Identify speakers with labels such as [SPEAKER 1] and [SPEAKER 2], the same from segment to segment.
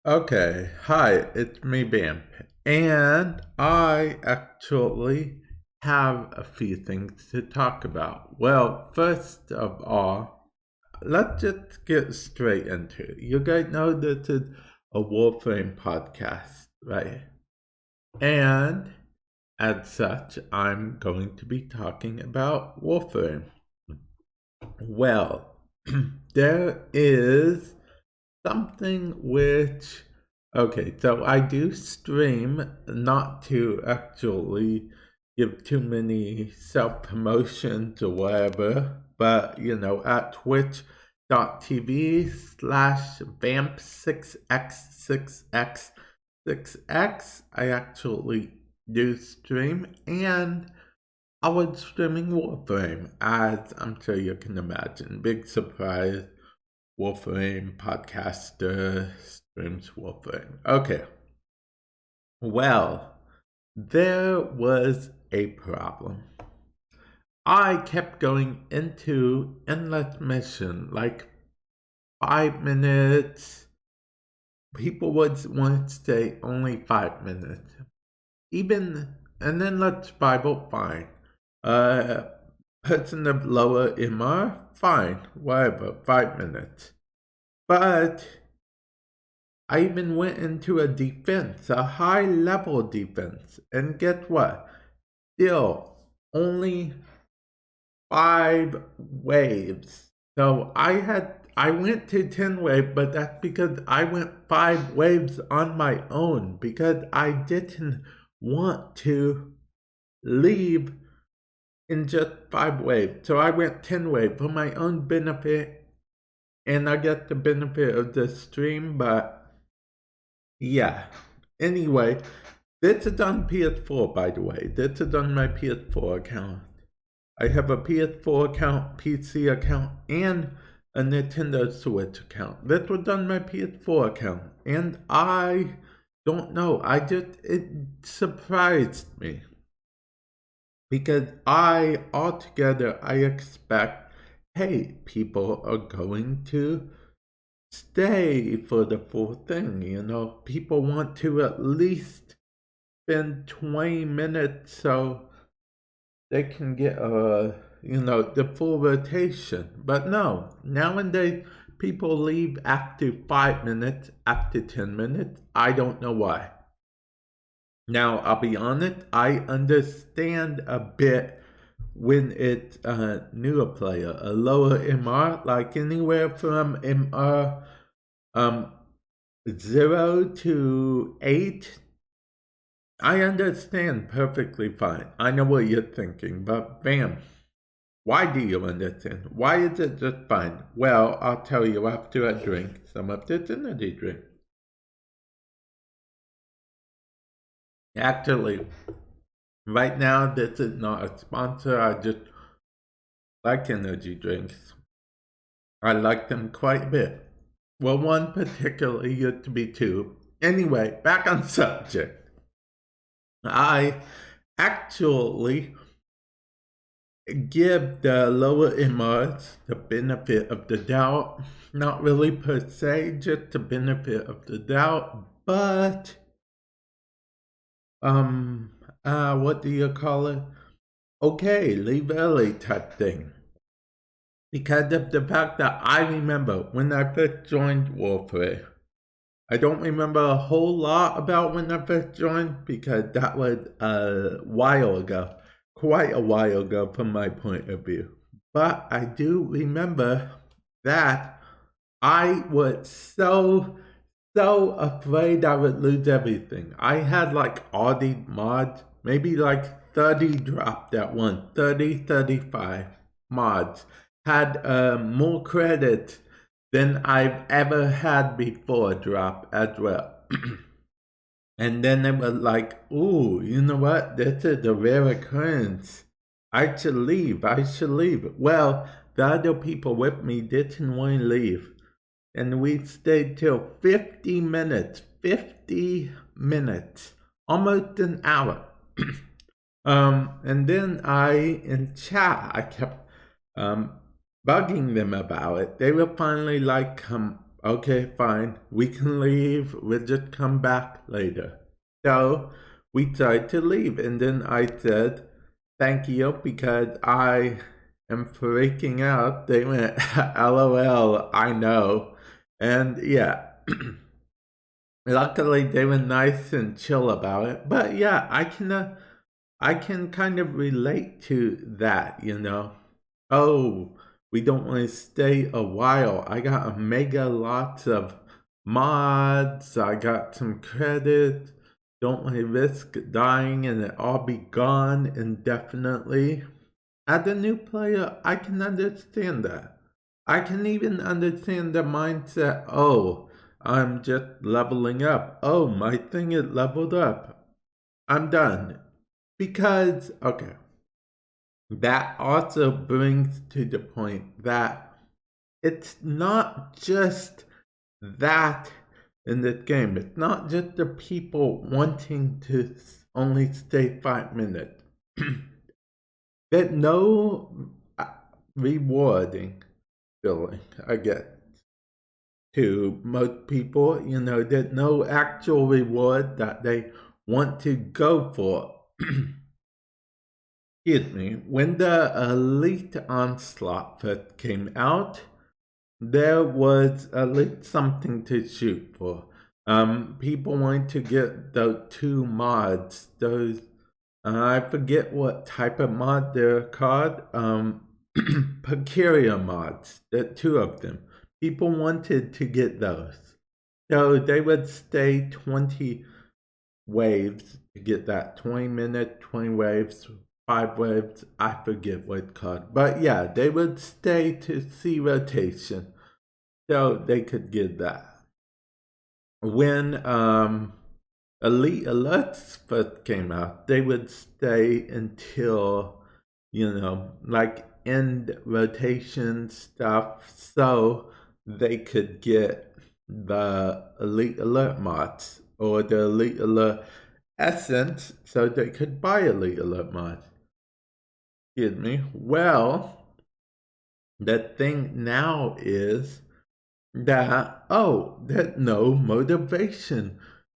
[SPEAKER 1] Okay, hi, it's me, Vamp, and I actually have a few things to talk about. Well, first of all, let's just get straight into it. You guys know this is a Warframe podcast, right? And as such, I'm going to be talking about Warframe. Well, there is something which, okay, so I do stream, not to actually give too many self promotions or whatever, but at twitch.tv/vamp6x6x6x, I actually do stream, and I was streaming Warframe, as I'm sure you can imagine. Big surprise. Warframe podcaster streams Warframe. Okay. Well, there was a problem. I kept going into endless mission, like 5 minutes. People would want to stay only 5 minutes. Even an endless Bible, fine. Person of lower MR, fine, whatever, 5 minutes. But I even went into a defense, a high level defense, and guess what? Still, only 5 waves. So I went to 10 waves, but that's because I went 5 waves on my own because I didn't want to leave in just 5 waves. So I went 10 waves for my own benefit, and I get the benefit of the stream, but yeah. Anyway, this is on PS4, by the way. This is on my PS4 account. I have a PS4 account, PC account, and a Nintendo Switch account. This was on my PS4 account. And I don't know. It surprised me. Because I expect, hey, people are going to stay for the full thing. People want to at least spend 20 minutes so they can get the full rotation. But no, nowadays people leave after 5 minutes, after 10 minutes. I don't know why. Now, I'll be honest, I understand a bit when it's a newer player, a lower MR, like anywhere from MR 0 to 8. I understand perfectly fine. I know what you're thinking, but Vamp, why do you understand? Why is it just fine? Well, I'll tell you after I drink some of this energy drink. Actually, right now, this is not a sponsor. I just like energy drinks. I like them quite a bit. Well, one particularly used to be two. Anyway, back on subject. I actually give the lower MRs the benefit of the doubt. Not really per se, just the benefit of the doubt, but what do you call it? Okay, leave early type thing. Because of the fact that I remember when I first joined Warframe. I don't remember a whole lot about when I first joined because that was a while ago. Quite a while ago from my point of view. But I do remember that I was so afraid I would lose everything. I had like all these mods, maybe like 30 dropped at once, 30, 35 mods. Had more credits than I've ever had before drop as well. And then it was like, ooh, you know what? This is a rare occurrence. I should leave. Well, the other people with me didn't want to leave. And we stayed till 50 minutes. 50 minutes. Almost an hour. And then in chat, I kept bugging them about it. They were finally like, okay, fine, we can leave, we'll just come back later. So we tried to leave, and then I said, thank you, because I am freaking out. They went, LOL, I know. And yeah, luckily they were nice and chill about it. But yeah, I can kind of relate to that, you know. Oh, we don't want to stay a while. I got a mega lots of mods. I got some credit. Don't want to risk dying and it all be gone indefinitely. As a new player, I can understand that. I can even understand the mindset, oh, I'm just leveling up. Oh, my thing is leveled up. I'm done. Because, okay, that also brings to the point that it's not just that in this game. It's not just the people wanting to only stay 5 minutes. There's no rewarding feeling, I get. To most people, you know, there's no actual reward that they want to go for. Excuse me, when the Elite Onslaught first came out, there was at least something to shoot for. People wanted to get those two mods. Those I forget what type of mod they're called. Peculiar mods. There are two of them. People wanted to get those, so they would stay 20 waves to get that 20-minute, 20 waves, 5 waves, I forget what it's called. But yeah, they would stay to see rotation, so they could get that. When Elite Alerts first came out, they would stay until, you know, like end rotation stuff, so they could get the Elite Alert mods or the Elite Alert Essence, so they could buy Elite Alert mods. Excuse me. Well, the thing now is that, oh, there's no motivation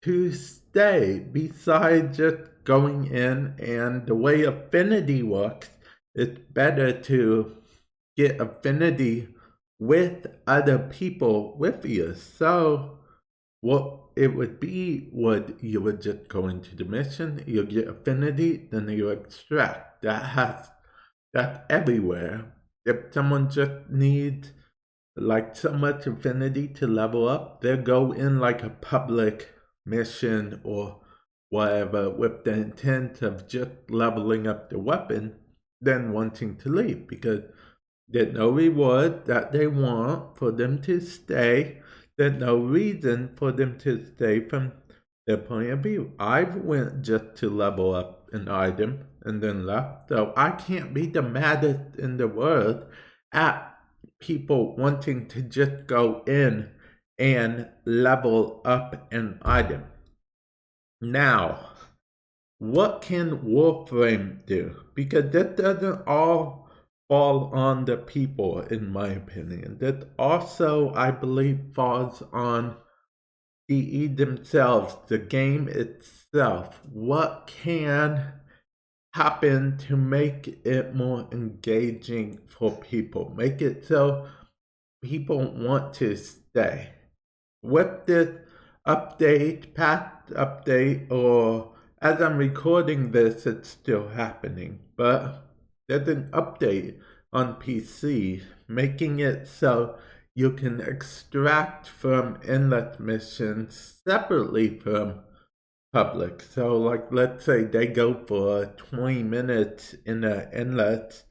[SPEAKER 1] to stay besides just going in, and the way affinity works, it's better to get affinity with other people with you. So what it would be would you would just go into the mission, you get affinity, then you extract. That's everywhere. If someone just needs like so much affinity to level up, they'll go in like a public mission or whatever with the intent of just leveling up the weapon, then wanting to leave because there's no reward that they want for them to stay. There's no reason for them to stay from their point of view. I went just to level up an item and then left, so I can't be the maddest in the world at people wanting to just go in and level up an item. Now, what can Warframe do? Because that doesn't all fall on the people, in my opinion. That also, I believe, falls on DE themselves, the game itself. What can happen to make it more engaging for people? Make it so people want to stay. With this update, past update, or as I'm recording this, it's still happening, but there's an update on PC making it so you can extract from inlet missions separately from public. So, like, let's say they go for 20 minutes in an inlet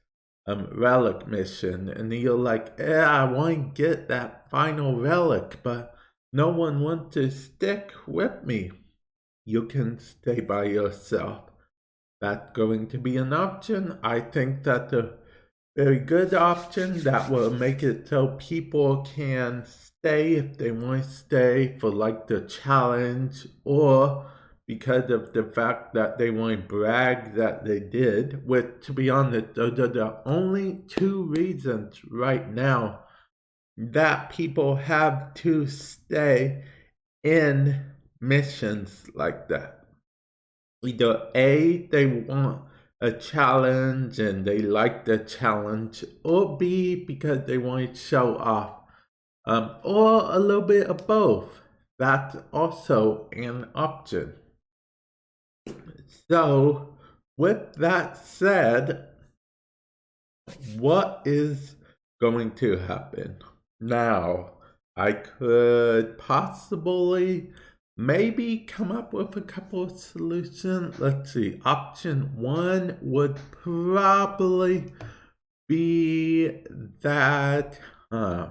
[SPEAKER 1] relic mission, and you're like, yeah, I want to get that final relic, but no one wants to stick with me. You can stay by yourself. That's going to be an option. I think that's a very good option that will make it so people can stay if they want to stay for like the challenge, or because of the fact that they want to brag that they did, which, to be honest, those are the only two reasons right now that people have to stay in missions like that. Either A, they want a challenge and they like the challenge, or B, because they want to show off, or a little bit of both. That's also an option. So, with that said, what is going to happen? Now, I could possibly maybe come up with a couple of solutions. Let's see. Option one would probably be that, I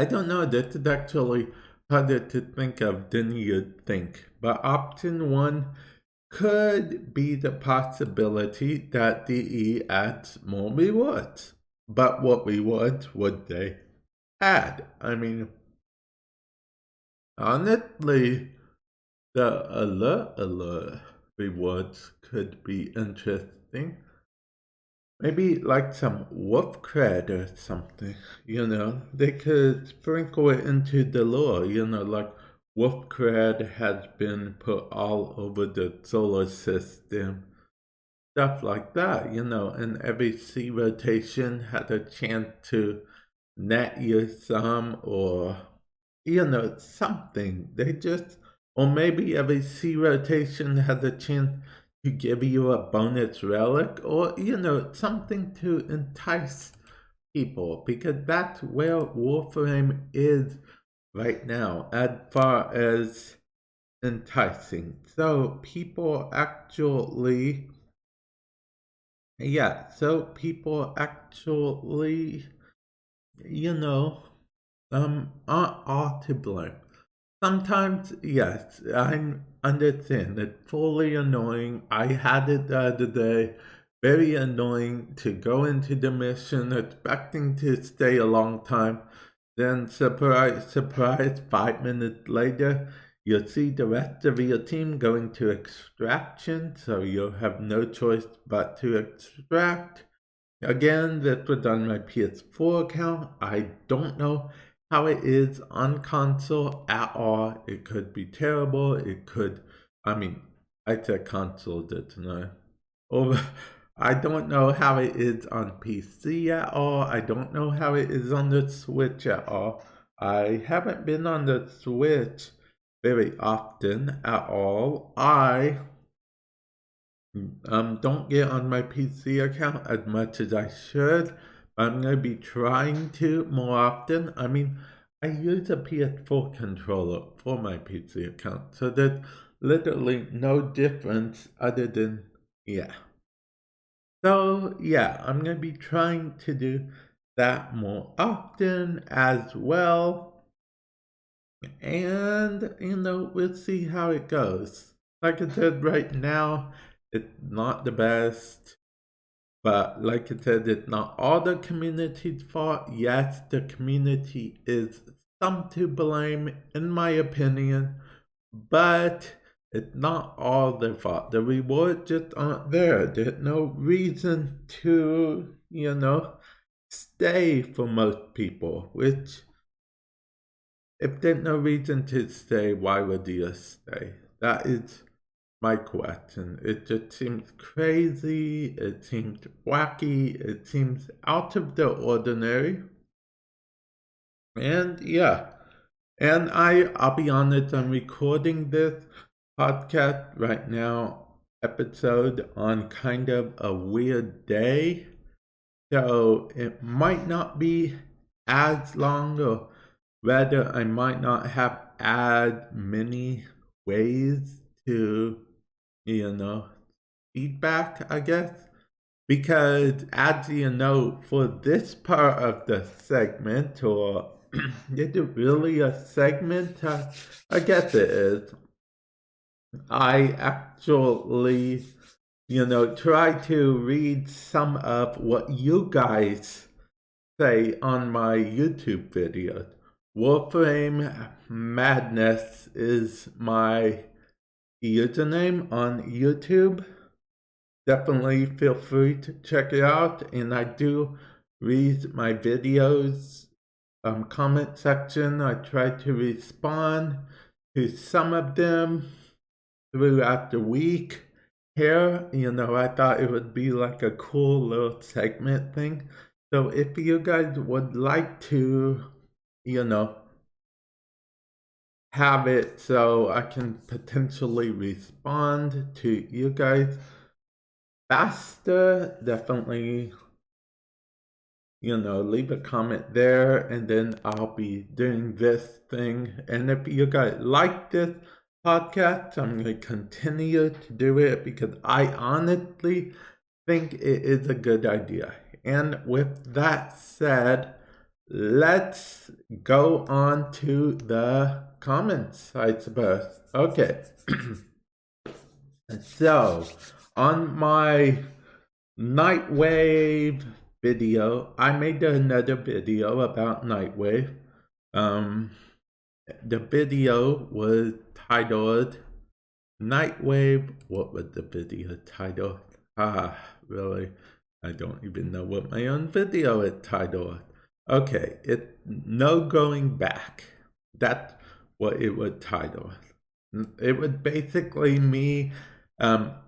[SPEAKER 1] don't know, this is actually harder to think of than you'd think. But option one could be the possibility that DE adds more rewards. But what rewards would they add? I mean, honestly, the alert rewards could be interesting. Maybe like some wolf cred or something, They could sprinkle it into the lore, like wolf cred has been put all over the solar system. Stuff like that, and every sea rotation had a chance to net you some or, something. Or maybe every sea rotation has a chance to give you a bonus relic or, something to entice people because that's where Warframe is right now as far as enticing. So people actually aren't all to blame. Sometimes, yes, I understand it's fully annoying. I had it the other day. Very annoying to go into the mission expecting to stay a long time. Then, surprise, surprise, 5 minutes later, you'll see the rest of your team going to extraction, so you'll have no choice but to extract. Again, this was on my PS4 account. I don't know how it is on console at all. It could be terrible. I said console, didn't I? Over. I don't know how it is on PC at all. I don't know how it is on the Switch at all. I haven't been on the Switch very often at all. I don't get on my PC account as much as I should. I'm going to be trying to more often. I use a PS4 controller for my PC account, so there's literally no difference other than, yeah. So, yeah, I'm going to be trying to do that more often as well. And, we'll see how it goes. Like I said, right now, it's not the best. But like I said, it's not all the community's fault. Yes, the community is some to blame, in my opinion. But it's not all their fault. The rewards just aren't there. There's no reason to, stay for most people. Which, if there's no reason to stay, why would you stay? That is my question. It just seems crazy, it seems wacky, it seems out of the ordinary. And yeah. And I'll be honest, I'm recording this podcast right now, episode on kind of a weird day. So it might not be as long, or rather I might not have as many ways to feedback, I guess. Because, as you know, for this part of the segment, or is it really a segment? I guess it is. I actually, try to read some of what you guys say on my YouTube videos. Warframe Madness is my username on YouTube. Definitely feel free to check it out, and I do read my videos comment section. I tried to respond to some of them throughout the week. Here, I thought it would be like a cool little segment thing. So if you guys would like to, have it so I can potentially respond to you guys faster, definitely, leave a comment there, and then I'll be doing this thing. And if you guys like this podcast, I'm going to continue to do it because I honestly think it is a good idea. And with that said, let's go on to the comments, I suppose. Okay. So, on my Nightwave video, I made another video about Nightwave. The video was titled Nightwave. What was the video titled? Really? I don't even know what my own video is titled. Okay, it's No Going Back. That's what it was titled. It was basically me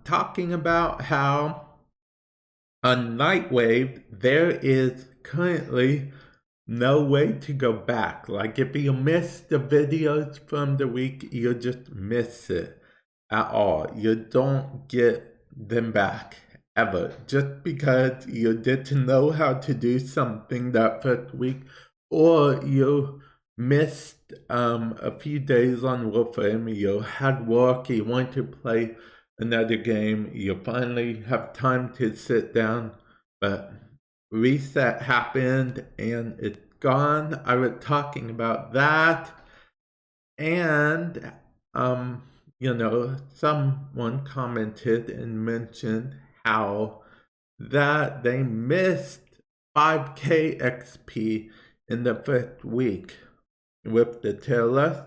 [SPEAKER 1] talking about how on Nightwave there is currently no way to go back. Like if you miss the videos from the week, you just miss it at all. You don't get them back ever, just because you didn't know how to do something that first week, or you missed a few days on Warframe, you had work, you want to play another game, you finally have time to sit down, but reset happened and it's gone. I was talking about that, and someone commented and mentioned how that they missed 5k XP in the first week with the tier list.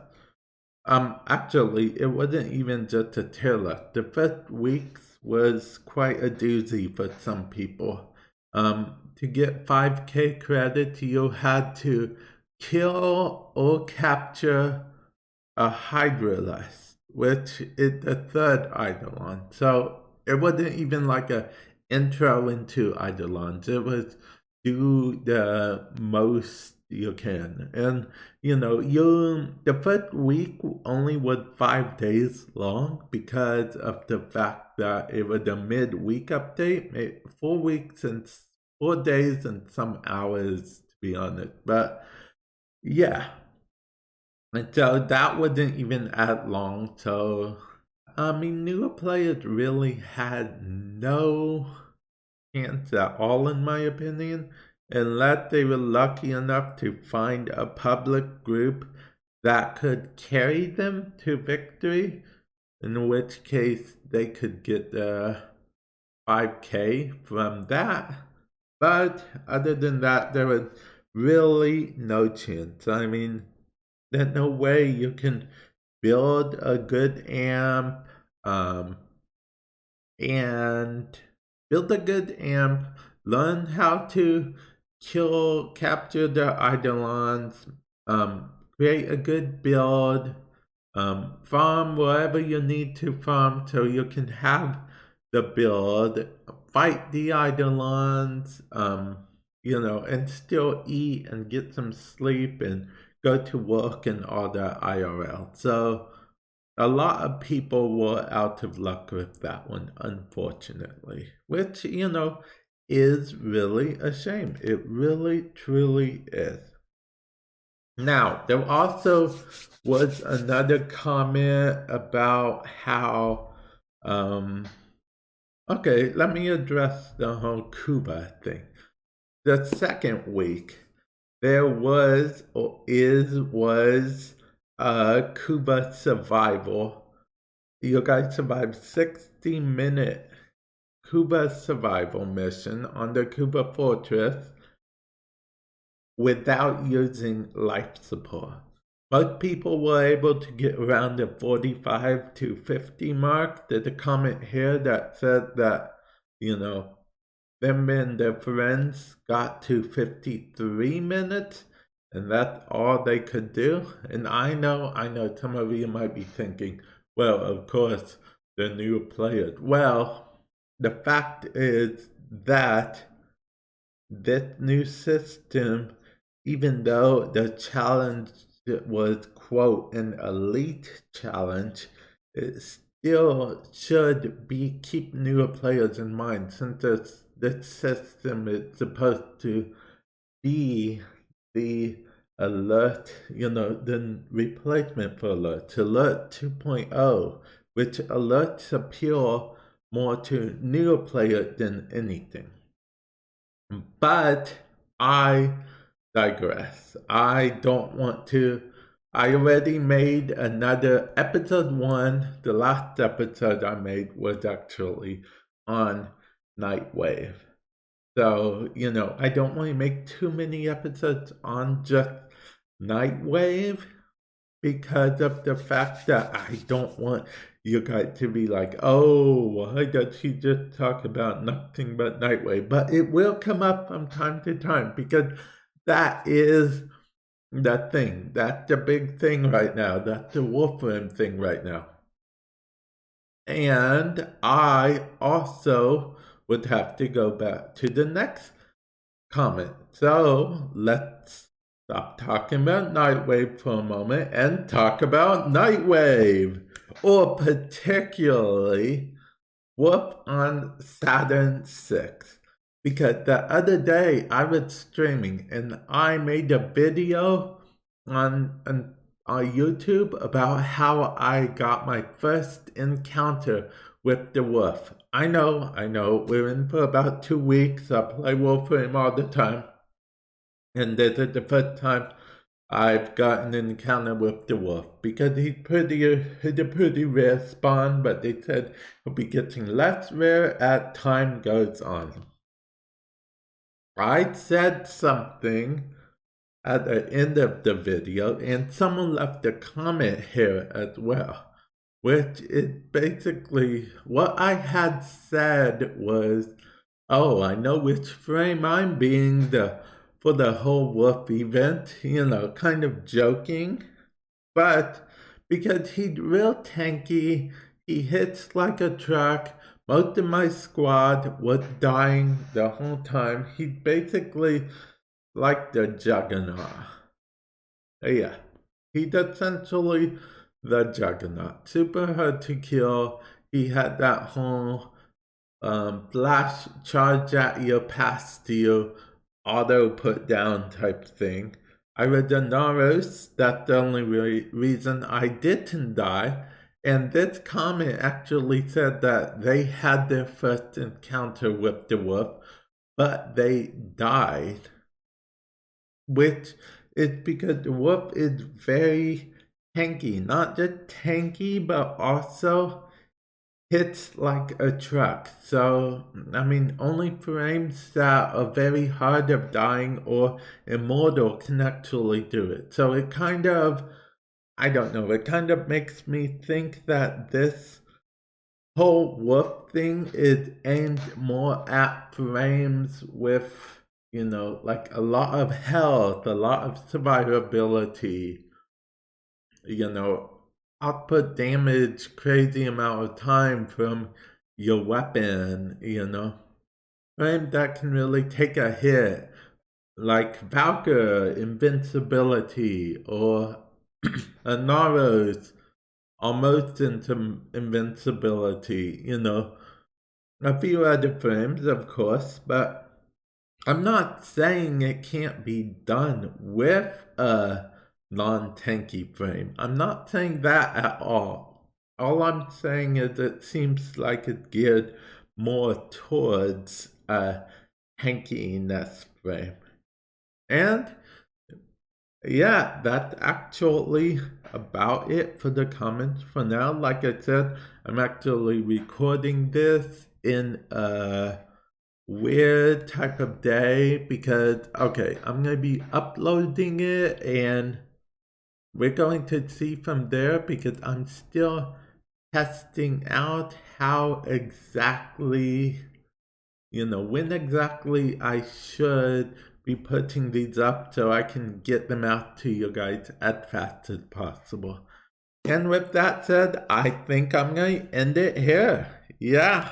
[SPEAKER 1] Actually, it wasn't even just a tier list. The first weeks was quite a doozy for some people. To get 5k credits, you had to kill or capture a Hydralisk, which is the third Eidolon. So it wasn't even like a intro into Eidolons. It was do the most you can. And the first week only was 5 days long because of the fact that it was a midweek update, 4 weeks and 4 days and some hours, to be honest. But yeah. And so that wasn't even as long. So, newer players really had no chance at all, in my opinion, unless they were lucky enough to find a public group that could carry them to victory, in which case they could get the 5k from that. But other than that, there was really no chance. I mean, there's no way you can build a good amp and learn how to capture the Eidolons, create a good build, farm wherever you need to farm so you can have the build, fight the Eidolons, and still eat and get some sleep and go to work and all that IRL. So a lot of people were out of luck with that one, unfortunately, which, is really a shame. It really, truly is. Now, there also was another comment about how, okay, let me address the whole Cuba thing. The second week, there was Cuba survival. You guys survived 60-minute Cuba survival mission on the Cuba fortress without using life support. Most people were able to get around the 45 to 50 mark. There's a comment here that said that, them and their friends got to 53 minutes. and that's all they could do. And I know some of you might be thinking, well, of course, the new players. Well, the fact is that this new system, even though the challenge was, quote, an elite challenge, it still should be keep newer players in mind, since this system is supposed to be the alert, the replacement for alert 2.0, which alerts appeal more to newer players than anything. But I digress. I don't want to. I already made another episode 1. The last episode I made was actually on Nightwave. So, I don't want to make too many episodes on just Nightwave because of the fact that I don't want you guys to be like, oh, why does he just talk about nothing but Nightwave? But it will come up from time to time because that is the thing. That's the big thing right now. That's the Warframe thing right now. And I also would have to go back to the next comment. So let's stop talking about Nightwave for a moment and talk about Nightwave, or particularly Wolf on Saturn 6. Because the other day I was streaming and I made a video on YouTube about how I got my first encounter with the wolf. I know, we're in for about 2 weeks. I play Warframe all the time. And this is the first time I've gotten an encounter with the wolf. Because he's a pretty rare spawn, but they said he'll be getting less rare as time goes on. I said something at the end of the video, and someone left a comment here as well, which is basically what I had said was, oh, I know which frame I'm being for the whole wolf event, kind of joking, but because he's real tanky, he hits like a truck. Most of my squad was dying the whole time. He's basically like the Juggernaut. Yeah, he's essentially the Juggernaut. Super hard to kill. He had that whole flash charge at you, past you, auto put down type thing. I read the Naros, that's the only reason I didn't die. And this comment actually said that they had their first encounter with the wolf, but they died. Which is because the wolf is very tanky. Not just tanky, but also hits like a truck. So, only frames that are very hard of dying or immortal can actually do it. So it kind of, I don't know, it kind of makes me think that this whole wolf thing is aimed more at frames with, like a lot of health, a lot of survivability, output damage, crazy amount of time from your weapon, frame that can really take a hit, like Valkyr invincibility or Anaros almost into invincibility, a few other frames, of course, but I'm not saying it can't be done with a non-tanky frame. I'm not saying that at all. All I'm saying is it seems like it's geared more towards a tankiness frame. And yeah, that's actually about it for the comments for now. Like I said, I'm actually recording this in a weird type of day because, okay, I'm going to be uploading it and we're going to see from there because I'm still testing out how exactly, when exactly I should be putting these up so I can get them out to you guys as fast as possible. And with that said, I think I'm going to end it here. Yeah.